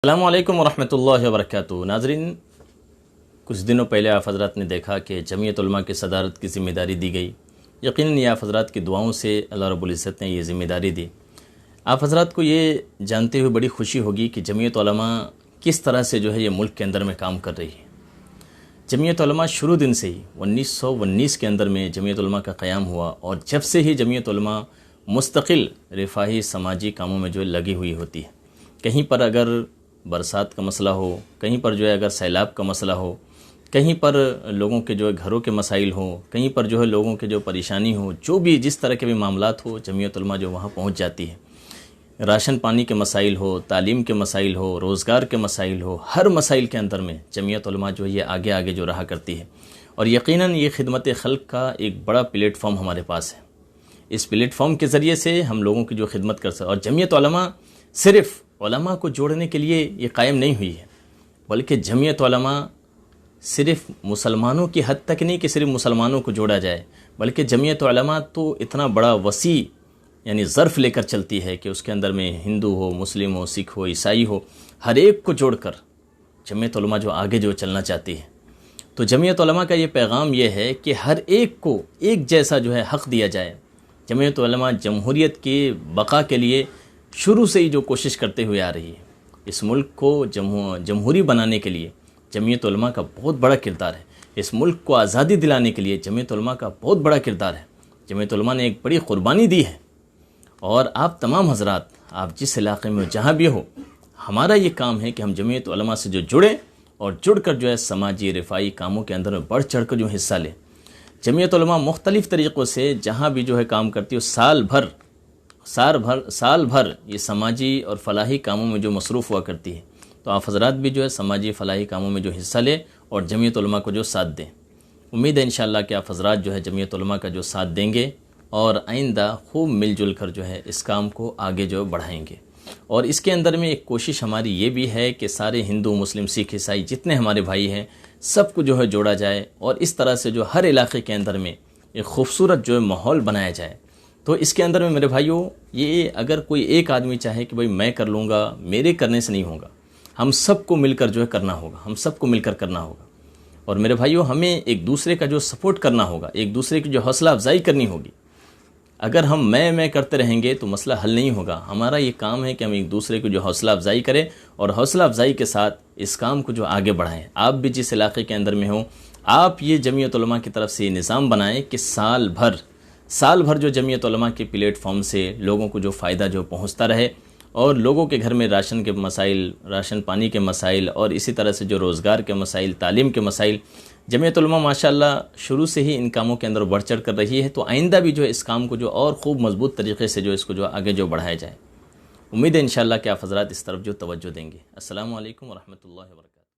السلام علیکم ورحمۃ اللہ وبرکاتہ۔ ناظرین، کچھ دنوں پہلے آپ حضرات نے دیکھا کہ جمعیت علماء کی صدارت کی ذمہ داری دی گئی۔ یقیناً یہ آپ حضرات کی دعاؤں سے اللہ رب العزت نے یہ ذمہ داری دی۔ آپ حضرات کو یہ جانتے ہوئے بڑی خوشی ہوگی کہ جمعیت علماء کس طرح سے یہ ملک کے اندر میں کام کر رہی ہے۔ جمعیت علماء شروع دن سے ہی 1919 کے اندر میں جمعیت علماء کا قیام ہوا، اور جب سے ہی جمعیت علماء مستقل رفاہی سماجی کاموں میں لگی ہوئی ہوتی ہے۔ کہیں پر اگر برسات کا مسئلہ ہو، کہیں پر اگر سیلاب کا مسئلہ ہو، کہیں پر لوگوں کے گھروں کے مسائل ہوں، کہیں پر لوگوں کے پریشانی ہو، جو بھی جس طرح کے بھی معاملات ہو، جمعیت علماء وہاں پہنچ جاتی ہے۔ راشن پانی کے مسائل ہو، تعلیم کے مسائل ہو، روزگار کے مسائل ہو، ہر مسائل کے اندر میں جمعیت علماء یہ آگے آگے رہا کرتی ہے۔ اور یقیناً یہ خدمت خلق کا ایک بڑا پلیٹ فارم ہمارے پاس ہے۔ اس پلیٹ فارم کے ذریعے سے ہم لوگوں کی خدمت کر سکتے، اور جمعیت علماء صرف علماء کو جوڑنے کے لیے یہ قائم نہیں ہوئی ہے، بلکہ جمعیت علماء صرف مسلمانوں کی حد تک نہیں کہ صرف مسلمانوں کو جوڑا جائے، بلکہ جمعیت علماء تو اتنا بڑا وسیع ظرف لے کر چلتی ہے کہ اس کے اندر میں ہندو ہو، مسلم ہو، سکھ ہو، عیسائی ہو، ہر ایک کو جوڑ کر جمعیت علماء آگے چلنا چاہتی ہے۔ تو جمعیت علماء کا یہ پیغام یہ ہے کہ ہر ایک کو ایک جیسا حق دیا جائے۔ جمعیت علماء جمہوریت کی بقا کے لیے شروع سے ہی کوشش کرتے ہوئے آ رہی ہے۔ اس ملک کو جمہوری بنانے کے لیے جمعیت علماء کا بہت بڑا کردار ہے۔ اس ملک کو آزادی دلانے کے لیے جمعیت علماء کا بہت بڑا کردار ہے۔ جمعیت علماء نے ایک بڑی قربانی دی ہے، اور آپ تمام حضرات، آپ جس علاقے میں جہاں بھی ہو، ہمارا یہ کام ہے کہ ہم جمعیت علماء سے جڑیں، اور جڑ کر سماجی رفاہی کاموں کے اندر میں بڑھ چڑھ کر حصہ لیں۔ جمعیت علماء مختلف طریقوں سے جہاں بھی کام کرتی ہے، سال بھر یہ سماجی اور فلاحی کاموں میں مصروف ہوا کرتی ہے۔ تو آپ حضرات بھی سماجی فلاحی کاموں میں حصہ لیں اور جمعیت علماء کو ساتھ دیں۔ امید ہے انشاءاللہ کہ آپ حضرات جمعیت علماء کا ساتھ دیں گے، اور آئندہ خوب مل جل کر اس کام کو آگے بڑھائیں گے۔ اور اس کے اندر میں ایک کوشش ہماری یہ بھی ہے کہ سارے ہندو، مسلم، سکھ، عیسائی جتنے ہمارے بھائی ہیں، سب کو جوڑا جائے، اور اس طرح سے ہر علاقے کے اندر میں ایک خوبصورت ماحول بنایا جائے۔ تو اس کے اندر میں میرے بھائیوں، یہ اگر کوئی ایک آدمی چاہے کہ میں کر لوں گا، میرے کرنے سے نہیں ہوگا، ہم سب کو مل کر کرنا ہوگا، ہم سب کو مل کر کرنا ہوگا۔ اور میرے بھائیوں، ہمیں ایک دوسرے کا سپورٹ کرنا ہوگا، ایک دوسرے کی حوصلہ افزائی کرنی ہوگی۔ اگر ہم میں کرتے رہیں گے تو مسئلہ حل نہیں ہوگا۔ ہمارا یہ کام ہے کہ ہم ایک دوسرے کو حوصلہ افزائی کریں، اور حوصلہ افزائی کے ساتھ اس کام کو آگے بڑھائیں۔ آپ بھی جس علاقے کے اندر میں ہوں، آپ یہ جمعیت علماء کی طرف سے یہ نظام بنائیں کہ سال بھر جمعیت علماء کے پلیٹ فارم سے لوگوں کو فائدہ پہنچتا رہے، اور لوگوں کے گھر میں راشن کے مسائل، راشن پانی کے مسائل، اور اسی طرح سے روزگار کے مسائل، تعلیم کے مسائل، جمعیت علماء ماشاءاللہ شروع سے ہی ان کاموں کے اندر بڑھ چڑھ کر رہی ہے۔ تو آئندہ بھی اس کام کو اور خوب مضبوط طریقے سے اس کو آگے بڑھایا جائے۔ امید ہے انشاءاللہ کہ آپ حضرات اس طرف توجہ دیں گے۔ السلام علیکم ورحمۃ اللہ وبرکاتہ۔